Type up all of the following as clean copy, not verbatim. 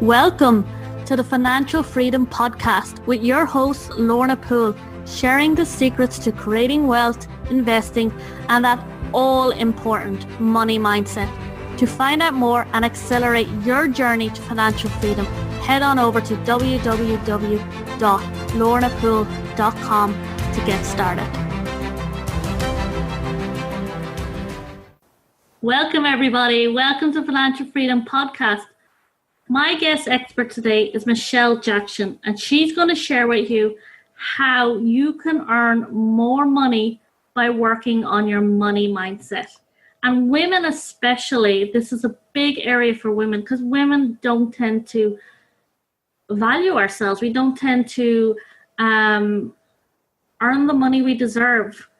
Welcome to the Financial Freedom Podcast with your host, Lorna Poole, sharing the secrets to creating wealth, investing, and that all-important money mindset. To find out more and accelerate your journey to financial freedom, head on over to www.lornapoole.com to get started. Welcome everybody. Welcome to Financial Freedom Podcast. My guest expert today is Michelle Jackson, and she's going to share with you how you can earn more money by working on your money mindset. And women especially, this is a big area for women because women don't tend to value ourselves. We don't tend to earn the money we deserve.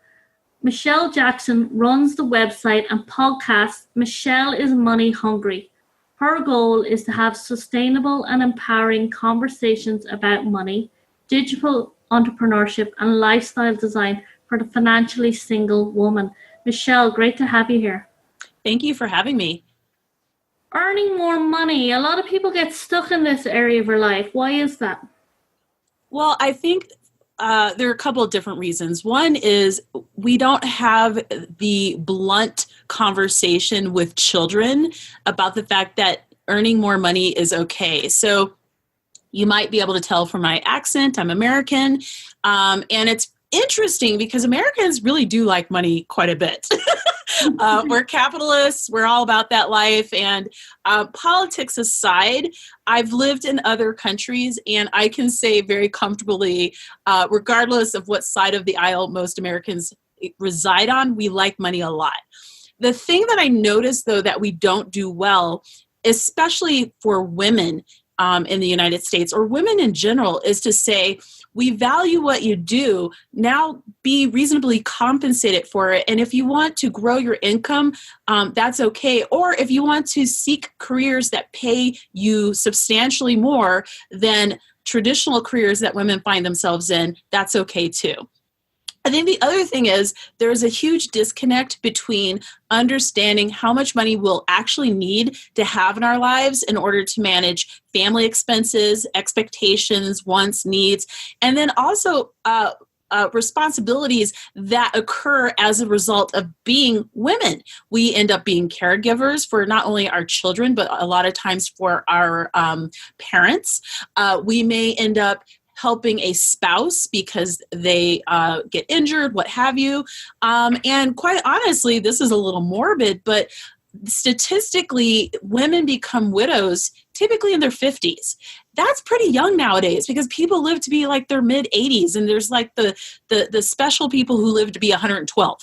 Michelle Jackson runs the website and podcast Michelle is Money Hungry. Her goal is to have sustainable and empowering conversations about money, digital entrepreneurship, and lifestyle design for the financially single woman. Michelle, great to have you here. Thank you for having me. Earning more money. A lot of people get stuck in this area of their life. Why is that? Well, I think there are a couple of different reasons. One is we don't have the blunt conversation with children about the fact that earning more money is okay. So you might be able to tell from my accent, I'm American. And it's interesting because Americans really do like money quite a bit. We're capitalists. We're all about that life. And politics aside, I've lived in other countries, and I can say very comfortably, regardless of what side of the aisle most Americans reside on, we like money a lot. The thing that I notice, though, that we don't do well, especially for women in the United States, or women in general, is to say, we value what you do. Now be reasonably compensated for it. And if you want to grow your income, that's okay. Or if you want to seek careers that pay you substantially more than traditional careers that women find themselves in, that's okay too. I think the other thing is there's a huge disconnect between understanding how much money we'll actually need to have in our lives in order to manage family expenses, expectations, wants, needs, and then also responsibilities that occur as a result of being women. We end up being caregivers for not only our children, but a lot of times for our parents. We may end up helping a spouse because they get injured, what have you. And quite honestly, this is a little morbid, but statistically, women become widows typically in their 50s. That's pretty young nowadays because people live to be like their mid 80s, and there's like the special people who live to be 112.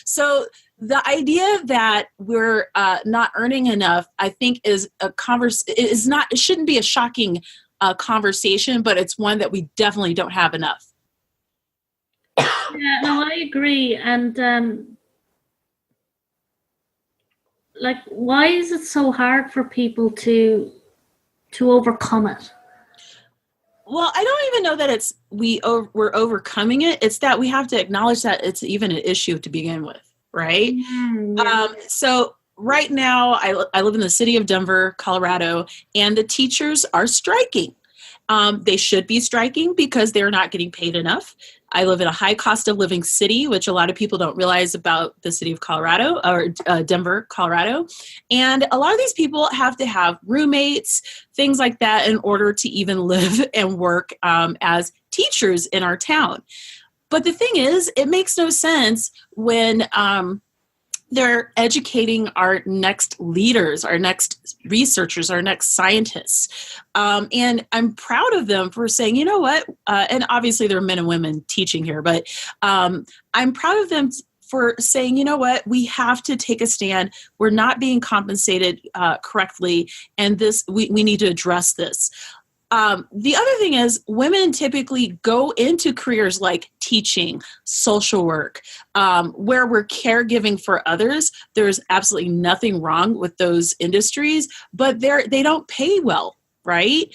So the idea that we're not earning enough, I think, is it shouldn't be a shocking conversation, but it's one that we definitely don't have enough. Yeah, no, I agree. And why is it so hard for people to overcome it? Well, I don't even know that we're overcoming it. It's that we have to acknowledge that it's even an issue to begin with, right? Yeah. So right now, I live in the city of Denver, Colorado, and the teachers are striking. They should be striking because they're not getting paid enough. I live in a high cost of living city, which a lot of people don't realize about the city of Colorado, or Denver, Colorado. And a lot of these people have to have roommates, things like that, in order to even live and work as teachers in our town. But the thing is, it makes no sense when they're educating our next leaders, our next researchers, our next scientists. And I'm proud of them for saying, you know what, and obviously there are men and women teaching here, but I'm proud of them for saying, you know what, we have to take a stand. We're not being compensated correctly, and we need to address this. The other thing is women typically go into careers like teaching, social work, where we're caregiving for others. There's absolutely nothing wrong with those industries, but they don't pay well, right?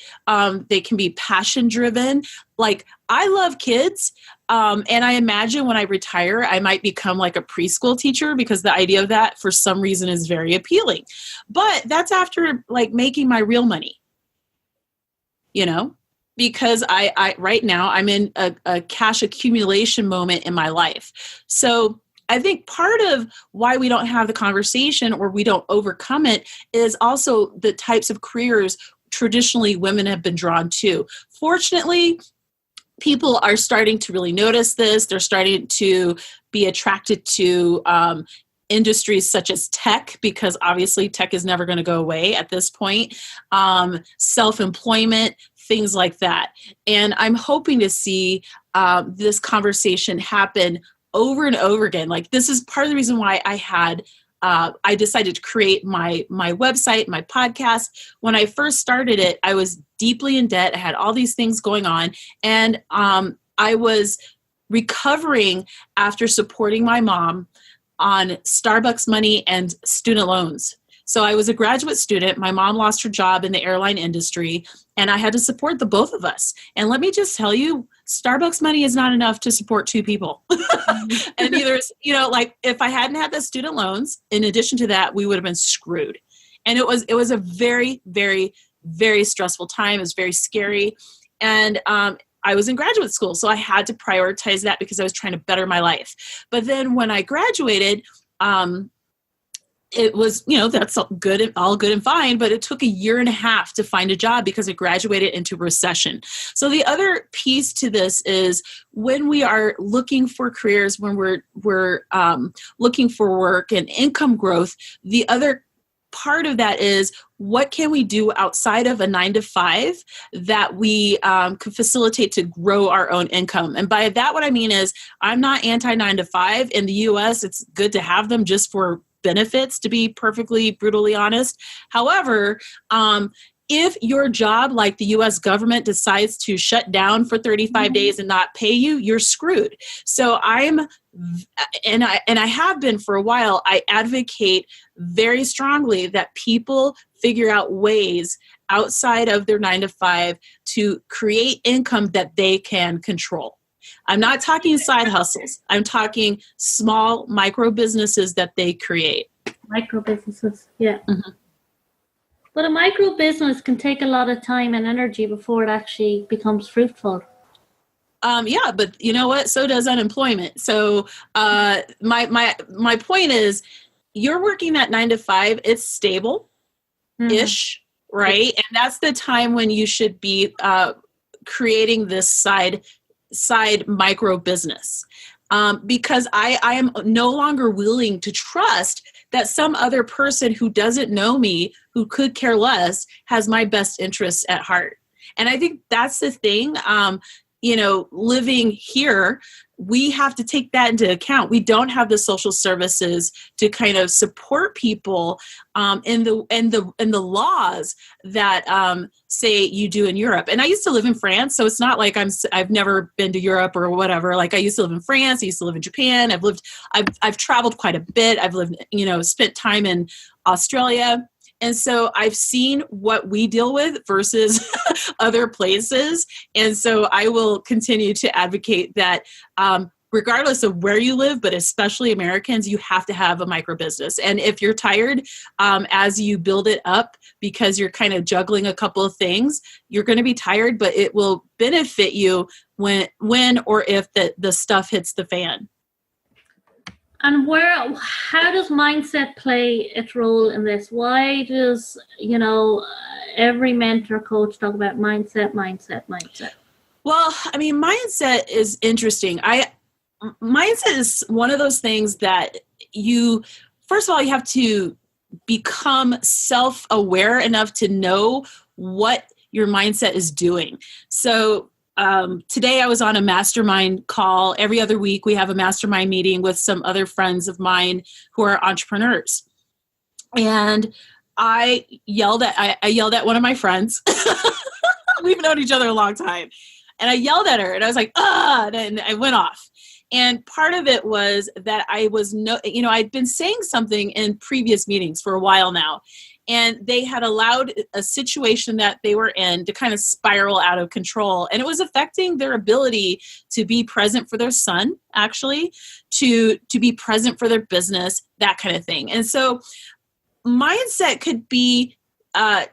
They can be passion driven. Like, I love kids. And I imagine when I retire, I might become like a preschool teacher because the idea of that for some reason is very appealing. But that's after like making my real money. because I right now I'm in a cash accumulation moment in my life. So I think part of why we don't have the conversation or we don't overcome it is also the types of careers traditionally women have been drawn to. Fortunately, people are starting to really notice this. They're starting to be attracted to industries such as tech, because obviously tech is never going to go away at this point. Self-employment, things like that. And I'm hoping to see this conversation happen over and over again. Like, this is part of the reason why I decided to create my website, my podcast. When I first started it, I was deeply in debt. I had all these things going on, and I was recovering after supporting my mom on Starbucks money and student loans. So I was a graduate student. My mom lost her job in the airline industry, and I had to support the both of us. And let me just tell you, Starbucks money is not enough to support two people. And neither is, like, if I hadn't had the student loans, in addition to that, we would have been screwed. And it was a very, very, very stressful time. It was very scary. And I was in graduate school, so I had to prioritize that because I was trying to better my life. But then when I graduated, it was, that's all good and fine, but it took a year and a half to find a job because I graduated into recession. So the other piece to this is when we are looking for careers, when we're looking for work and income growth, the other part of that is, what can we do outside of a 9-to-5 that we can facilitate to grow our own income? And by that, what I mean is, I'm not anti 9-to-5. In the US, it's good to have them just for benefits, to be perfectly brutally honest. However, if your job, like the US government, decides to shut down for 35 days and not pay you, you're screwed. So I have been for a while, I advocate very strongly that people figure out ways outside of their 9-to-5 to create income that they can control. I'm not talking side hustles. I'm talking small micro businesses that they create. Micro businesses, yeah. Mm-hmm. But a micro business can take a lot of time and energy before it actually becomes fruitful. Yeah, but you know what? So does unemployment. So my point is, you're working at 9-to-5. It's stable-ish, right? And that's the time when you should be creating this side micro business. Because I am no longer willing to trust that some other person who doesn't know me, who could care less, has my best interests at heart. And I think that's the thing. Living here, we have to take that into account. We don't have the social services to kind of support people in the laws that say you do in Europe. And I used to live in France, so it's not like I've never been to Europe or whatever. Like, I used to live in France, I used to live in Japan. I've traveled quite a bit. I've lived, spent time in Australia. And so I've seen what we deal with versus other places. And so I will continue to advocate that regardless of where you live, but especially Americans, you have to have a micro business. And if you're tired as you build it up because you're kind of juggling a couple of things, you're going to be tired, but it will benefit you when or if the stuff hits the fan. And how does mindset play its role in this? Why does, every mentor coach talk about mindset? Well, I mean, mindset is interesting. Mindset is one of those things that first of all, you have to become self-aware enough to know what your mindset is doing. So, today I was on a mastermind call. Every other week we have a mastermind meeting with some other friends of mine who are entrepreneurs. And I yelled at one of my friends. We've known each other a long time. And I yelled at her and I was like, and I went off. And part of it was that I'd been saying something in previous meetings for a while now. And they had allowed a situation that they were in to kind of spiral out of control. And it was affecting their ability to be present for their son, actually, to be present for their business, that kind of thing. And so mindset could be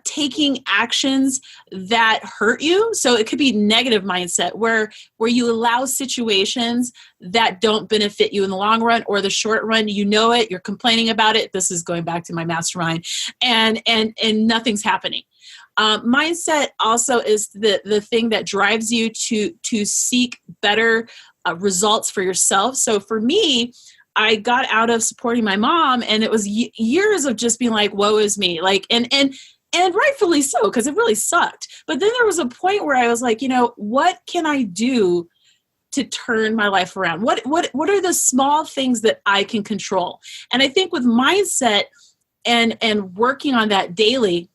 taking actions that hurt you. So it could be negative mindset where you allow situations that don't benefit you in the long run or the short run. You know it, you're complaining about it. This is going back to my mastermind, and nothing's happening. Mindset also is the thing that drives you to seek better results for yourself. So for me, I got out of supporting my mom, and it was years of just being like, woe is me. Like, and rightfully so, because it really sucked. But then there was a point where I was like, what can I do to turn my life around? What are the small things that I can control? And I think with mindset and working on that daily,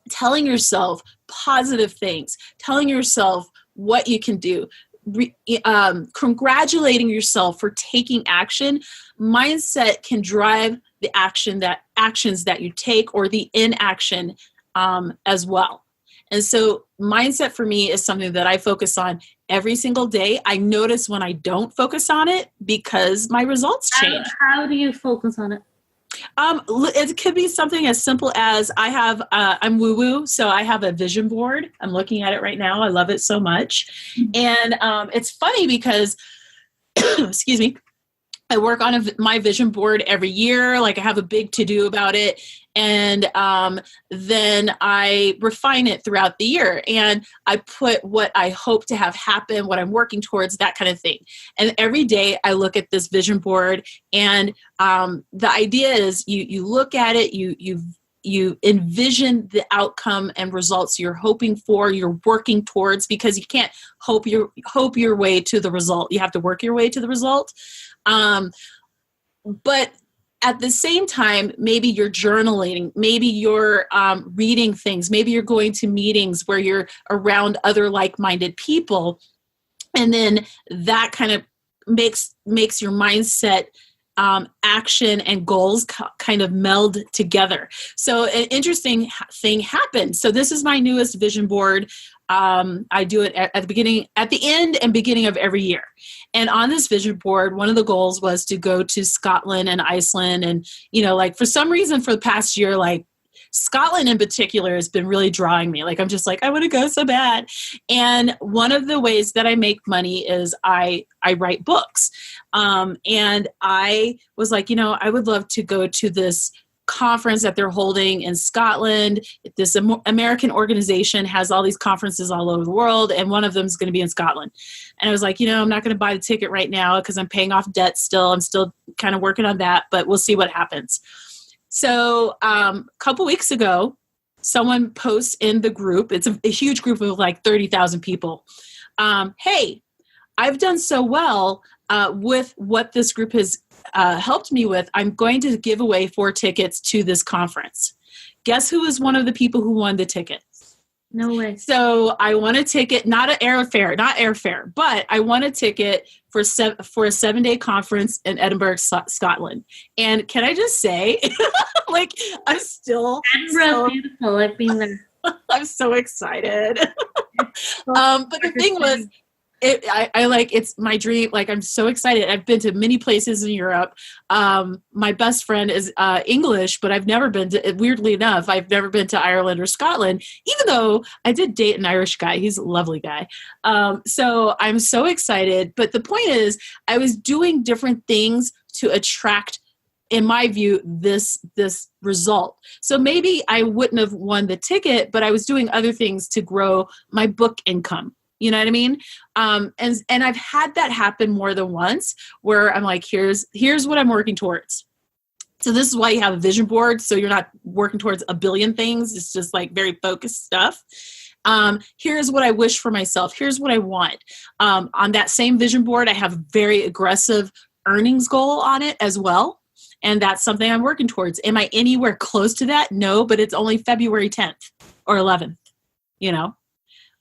telling yourself positive things, telling yourself what you can do, congratulating yourself for taking action. Mindset can drive the actions that you take or the inaction as well. And so mindset for me is something that I focus on every single day. I notice when I don't focus on it because my results change. How do you focus on it? It could be something as simple as I'm woo-woo, so I have a vision board. I'm looking at it right now. I love it so much. And it's funny because, excuse me, I work on my vision board every year. Like I have a big to-do about it. And then I refine it throughout the year. And I put what I hope to have happen, what I'm working towards, that kind of thing. And every day I look at this vision board. And the idea is you look at it, you envision the outcome and results you're hoping for, you're working towards, because you can't hope your way to the result. You have to work your way to the result. But at the same time, maybe you're journaling, maybe you're reading things, maybe you're going to meetings where you're around other like-minded people. And then that kind of makes your mindset action and goals kind of meld together. So an interesting thing happened. So this is my newest vision board. I do it at the end and beginning of every year. And on this vision board, one of the goals was to go to Scotland and Iceland. And, like for some reason for the past year, like Scotland in particular has been really drawing me. Like, I'm just like, I want to go so bad. And one of the ways that I make money is I write books. And I was like, I would love to go to this conference that they're holding in Scotland. This American organization has all these conferences all over the world, and one of them is going to be in Scotland. And I was like, I'm not going to buy the ticket right now because I'm paying off debt still. I'm still kind of working on that, but we'll see what happens. So a couple weeks ago, someone posts in the group, it's a huge group of like 30,000 people. Hey, I've done so well with what this group has helped me with. I'm going to give away 4 tickets to this conference. Guess who was one of the people who won the ticket? No way. So I won a ticket, not airfare, but I won a ticket for a 7-day conference in Edinburgh, Scotland. And can I just say, like, I'm still Edinburgh's beautiful. I've been there. I'm so excited. But the thing was, it's my dream. Like, I'm so excited. I've been to many places in Europe. My best friend is English, but I've never been to, weirdly enough, I've never been to Ireland or Scotland, even though I did date an Irish guy. He's a lovely guy. So I'm so excited. But the point is, I was doing different things to attract, in my view, this result. So maybe I wouldn't have won the ticket, but I was doing other things to grow my book income. You know what I mean? And I've had that happen more than once where I'm like, here's what I'm working towards. So this is why you have a vision board. So you're not working towards a billion things. It's just like very focused stuff. Here's what I wish for myself. Here's what I want. On that same vision board, I have a very aggressive earnings goal on it as well. And that's something I'm working towards. Am I anywhere close to that? No, but it's only February 10th or 11th,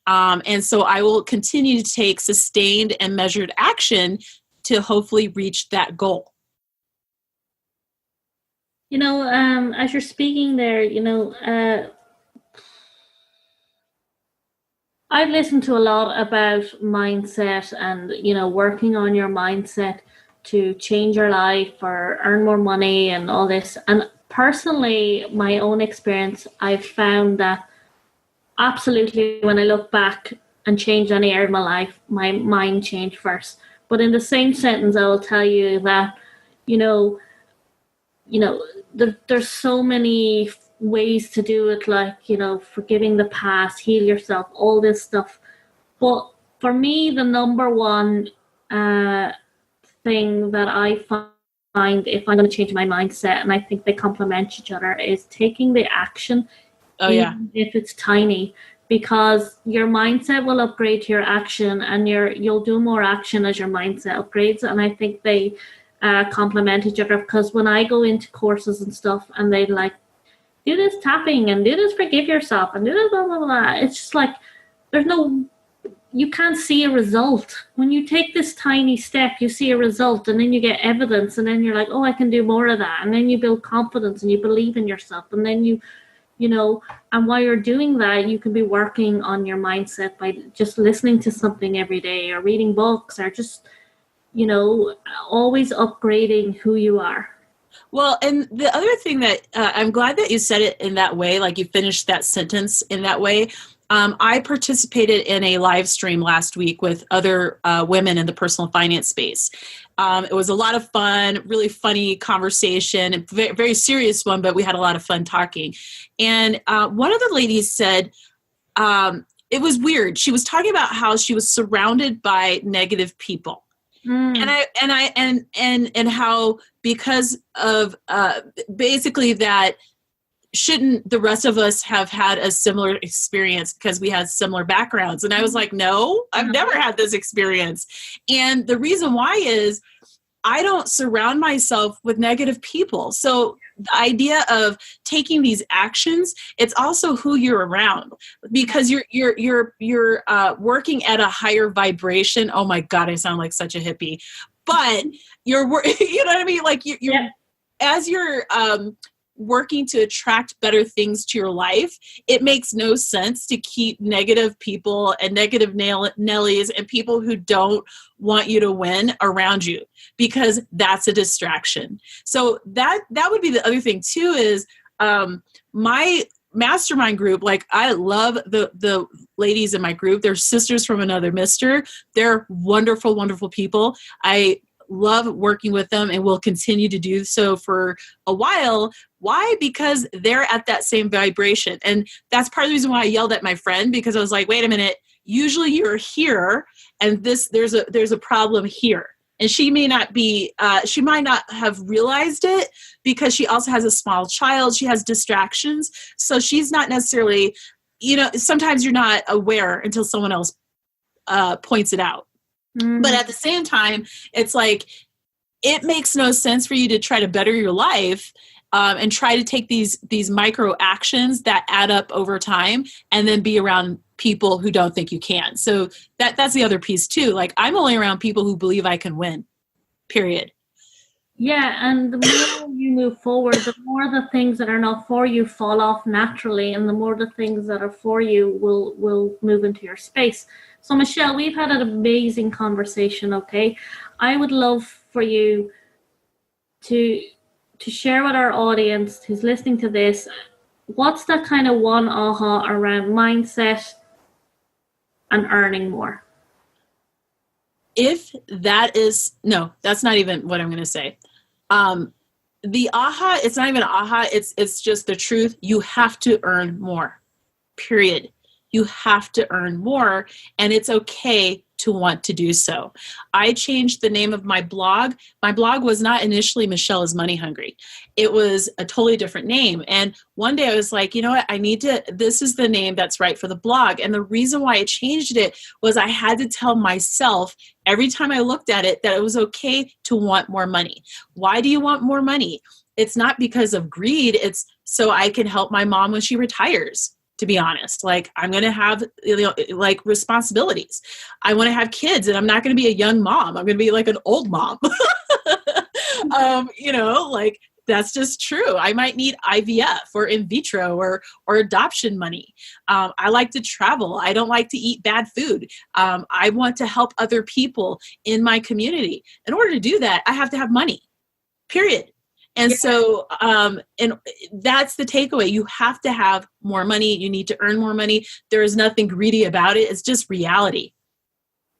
And so I will continue to take sustained and measured action to hopefully reach that goal. As you're speaking there, I've listened to a lot about mindset and, working on your mindset to change your life or earn more money and all this. And personally, my own experience, I've found that absolutely when I look back and change any area of my life, my mind changed first. But in the same sentence, I will tell you that, you know, there's so many ways to do it, like, forgiving the past, heal yourself, all this stuff. But for me, the number one thing that I find if I'm going to change my mindset, and I think they complement each other, is taking the action, even if it's tiny, because your mindset will upgrade to your action, and you'll do more action as your mindset upgrades. And I think they complement each other, because when I go into courses and stuff and they like, do this tapping and do this forgive yourself and do this blah blah blah, it's just like you can't see a result. When you take this tiny step, you see a result, and then you get evidence, and then you're like, oh, I can do more of that, and then you build confidence and you believe in yourself, and then and while you're doing that, you can be working on your mindset by just listening to something every day, or reading books, or just always upgrading who you are. Well, and the other thing that I'm glad that you said it in that way, like you finished that sentence in that way. I participated in a live stream last week with other women in the personal finance space. It was a lot of fun, really funny conversation, very, very serious one, but we had a lot of fun talking. And one of the ladies said, it was weird. She was talking about how she was surrounded by negative people. And how, because of basically that, shouldn't the rest of us have had a similar experience because we had similar backgrounds? And I was like, no, I've never had this experience. And the reason why is I don't surround myself with negative people. So the idea of taking these actions, it's also who you're around, because you're working at a higher vibration. Oh my God, I sound like such a hippie, but you know what I mean? Like as you're working to attract better things to your life, it makes no sense to keep negative people and negative Nellies and people who don't want you to win around you, because that's a distraction. So that would be the other thing too, is my mastermind group. Like, I love the ladies in my group. They're sisters from another mister. They're wonderful, wonderful people. I love working with them and will continue to do so for a while. Why? Because they're at that same vibration. And that's part of the reason why I yelled at my friend, because I was like, wait a minute, usually you're here and there's a problem here. And she may not be, she might not have realized it because she also has a small child. She has distractions. So she's not necessarily, sometimes you're not aware until someone else points it out. Mm-hmm. But at the same time, it's like, it makes no sense for you to try to better your life and try to take these micro actions that add up over time and then be around people who don't think you can. So that's the other piece too. Like, I'm only around people who believe I can win, period. Yeah. And the more you move forward, the more the things that are not for you fall off naturally. And the more the things that are for you will move into your space. So Michelle, we've had an amazing conversation. Okay. I would love for you to share with our audience who's listening to this, what's that kind of one aha around mindset and earning more? If that is, no, that's not even what I'm going to say. The aha, it's not even an aha. It's just the truth. You have to earn more, period. You have to earn more, and it's okay to want to do so. I changed the name of my blog. My blog was not initially Michelle is Money Hungry. It was a totally different name. And one day I was like, you know what? This is the name that's right for the blog. And the reason why I changed it was I had to tell myself every time I looked at it that it was okay to want more money. Why do you want more money? It's not because of greed. It's so I can help my mom when she retires. To be honest, like, I'm going to have, like, responsibilities. I want to have kids, and I'm not going to be a young mom. I'm going to be like an old mom. Like, that's just true. I might need IVF or in vitro or adoption money. I like to travel. I don't like to eat bad food. I want to help other people in my community. In order to do that, I have to have money, period. And so, and that's the takeaway. You have to have more money. You need to earn more money. There is nothing greedy about it. It's just reality.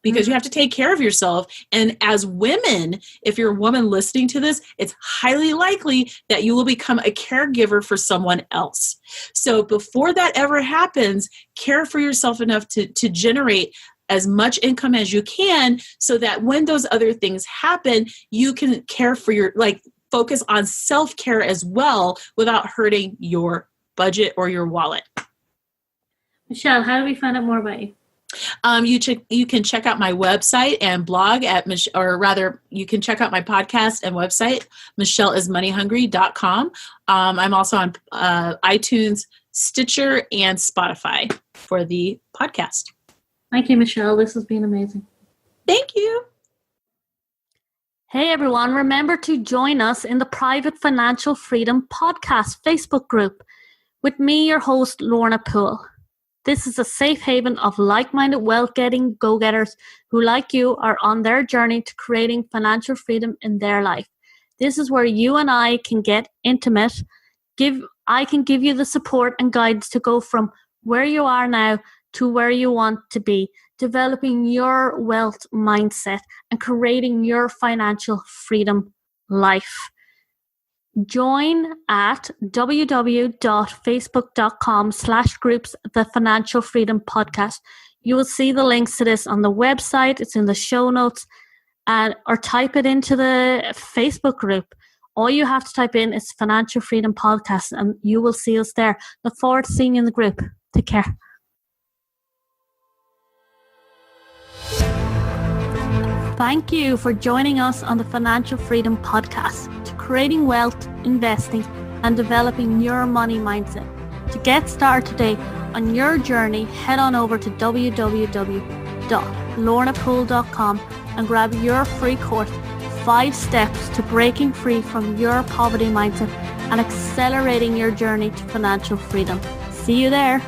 Because you have to take care of yourself. And as women, if you're a woman listening to this, it's highly likely that you will become a caregiver for someone else. So before that ever happens, care for yourself enough to generate as much income as you can so that when those other things happen, you can care for focus on self-care as well without hurting your budget or your wallet. Michelle, how do we find out more about you? You can check out my website and blog you can check out my podcast and website, michelleismoneyhungry.com. I'm also on iTunes, Stitcher, and Spotify for the podcast. Thank you, Michelle. This has been amazing. Thank you. Hey, everyone. Remember to join us in the Private Financial Freedom Podcast Facebook group with me, your host, Lorna Poole. This is a safe haven of like-minded wealth-getting go-getters who, like you, are on their journey to creating financial freedom in their life. This is where you and I can get intimate. I can give you the support and guidance to go from where you are now to where you want to be, developing your wealth mindset and creating your financial freedom life. Join at www.facebook.com/groups The Financial Freedom Podcast. You will see the links to this on the website. It's in the show notes, or type it into the Facebook group. All you have to type in is Financial Freedom Podcast and you will see us there. Look forward to seeing you in the group. Take care. Thank you for joining us on the Financial Freedom Podcast, to creating wealth, investing, and developing your money mindset. To get started today on your journey, head on over to www.lornapoole.com and grab your free course, 5 Steps to Breaking Free from Your Poverty Mindset and Accelerating Your Journey to Financial Freedom. See you there.